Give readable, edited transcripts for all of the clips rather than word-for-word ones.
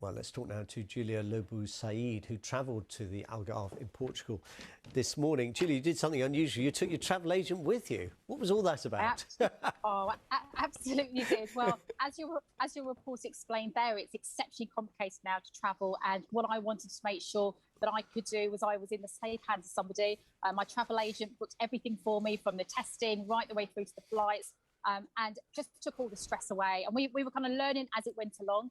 Well, let's talk now to Julia Lo Bue-Said, who travelled to the Algarve in Portugal this morning. Julia, you did something unusual. You took your travel agent with you. What was all that about? Absolutely did. Well, as your report explained there, it's exceptionally complicated now to travel. And what I wanted to make sure that I could do was I was in the safe hands of somebody. My travel agent booked everything for me, from the testing right the way through to the flights, and just took all the stress away. And we were kind of learning as it went along.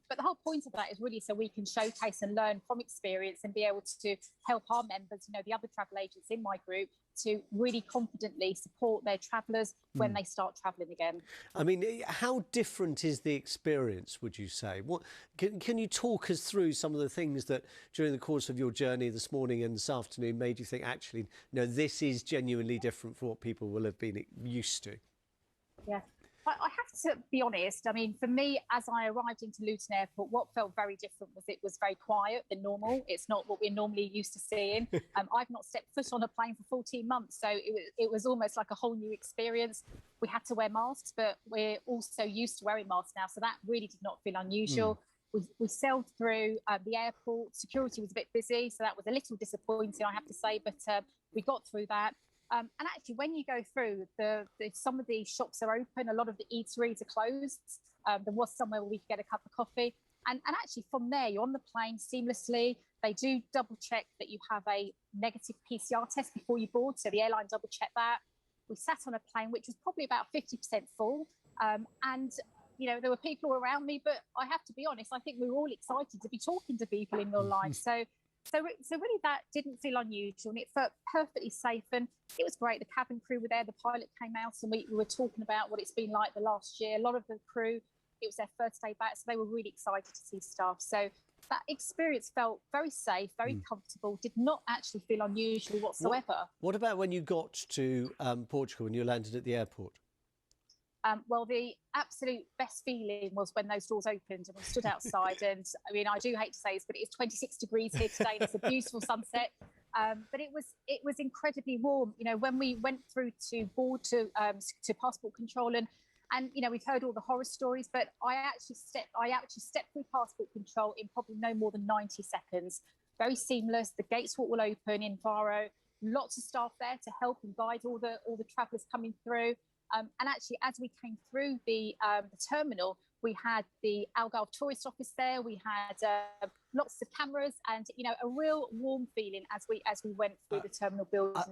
But the whole point of that is really so we can showcase and learn from experience and be able to help our members, the other travel agents in my group, to really confidently support their travellers when they start travelling again. I mean, how different is the experience, would you say? What can you talk us through some of the things that during the course of your journey this morning and this afternoon made you think, actually, no, this is genuinely different from what people will have been used to? Yeah. I have to be honest. I mean, for me, as I arrived into Luton Airport, what felt very different was it was very quiet than normal. It's not what we're normally used to seeing. I've not stepped foot on a plane for 14 months, so it was almost like a whole new experience. We had to wear masks, but we're also used to wearing masks now, so that really did not feel unusual. We sailed through the airport. Security was a bit busy, so that was a little disappointing, I have to say, but we got through that. And actually, when you go through, some of the shops are open. A lot of the eateries are closed. There was somewhere where we could get a cup of coffee. And actually, from there, you're on the plane seamlessly. They do double check that you have a negative PCR test before you board. So the airline double check that. We sat on a plane, which was probably about 50% full. And there were people around me, but I have to be honest, I think we were all excited to be talking to people in real life. So really that didn't feel unusual, and it felt perfectly safe, and it was great. The cabin crew were there, the pilot came out, and we were talking about what it's been like the last year. A lot of the crew, it was their first day back, so they were really excited to see staff. So that experience felt very safe, very comfortable, did not actually feel unusual whatsoever. What about when you got to Portugal and you landed at the airport? Well, the absolute best feeling was when those doors opened and we stood outside. And I mean, I do hate to say this, but it's 26 degrees here today. And it's a beautiful sunset. But it was incredibly warm. When we went through to board to passport control, and we've heard all the horror stories, but I actually stepped through passport control in probably no more than 90 seconds. Very seamless. The gates were all open in Faro. Lots of staff there to help and guide all the travellers coming through. And actually, as we came through the terminal, we had the Algarve tourist office there. We had lots of cameras and, a real warm feeling as we went through the terminal building.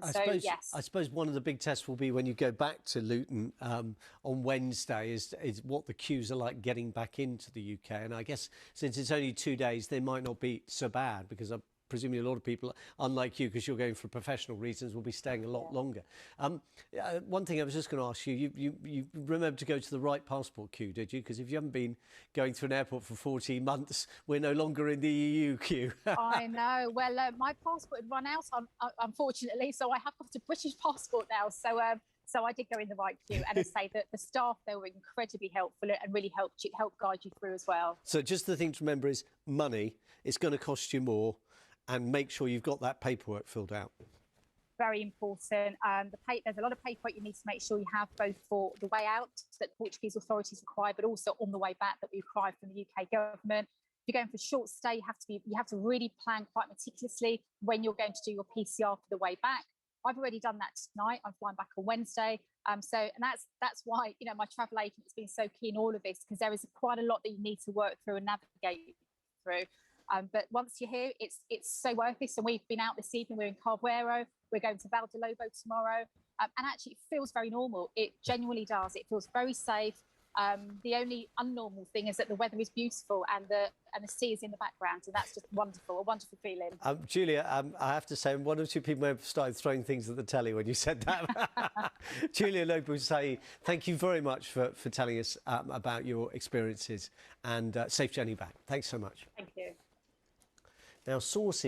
I suppose one of the big tests will be when you go back to Luton on Wednesday is what the queues are like getting back into the UK. And I guess since it's only 2 days, they might not be so bad, because presumably a lot of people, unlike you, because you're going for professional reasons, will be staying a lot longer. One thing I was just going to ask you, you remember to go to the right passport queue, did you? Because if you haven't been going through an airport for 14 months, we're no longer in the EU queue. I know. Well, my passport had run out, unfortunately, so I have got a British passport now. So I did go in the right queue, and I say that the staff there were incredibly helpful and really help guide you through as well. So just the thing to remember is money. It's going to cost you more. And make sure you've got that paperwork filled out. Very important. There's a lot of paperwork you need to make sure you have, both for the way out that Portuguese authorities require, but also on the way back that we require from the UK government. If you're going for a short stay, you have to really plan quite meticulously when you're going to do your PCR for the way back. I've already done that tonight. I'm flying back on Wednesday. And that's why my travel agent has been so keen on all of this, because there is quite a lot that you need to work through and navigate through. But once you're here, it's so worth it. So we've been out this evening. We're in Carbuero. We're going to Val de Lobo tomorrow. And actually, it feels very normal. It genuinely does. It feels very safe. The only unnormal thing is that the weather is beautiful and the sea is in the background. And that's just wonderful, a wonderful feeling. Julia, I have to say, one or two people may have started throwing things at the telly when you said that. Julia Lo Bue-Said, thank you very much for telling us about your experiences, and safe journey back. Thanks so much. Thank you. Now, sources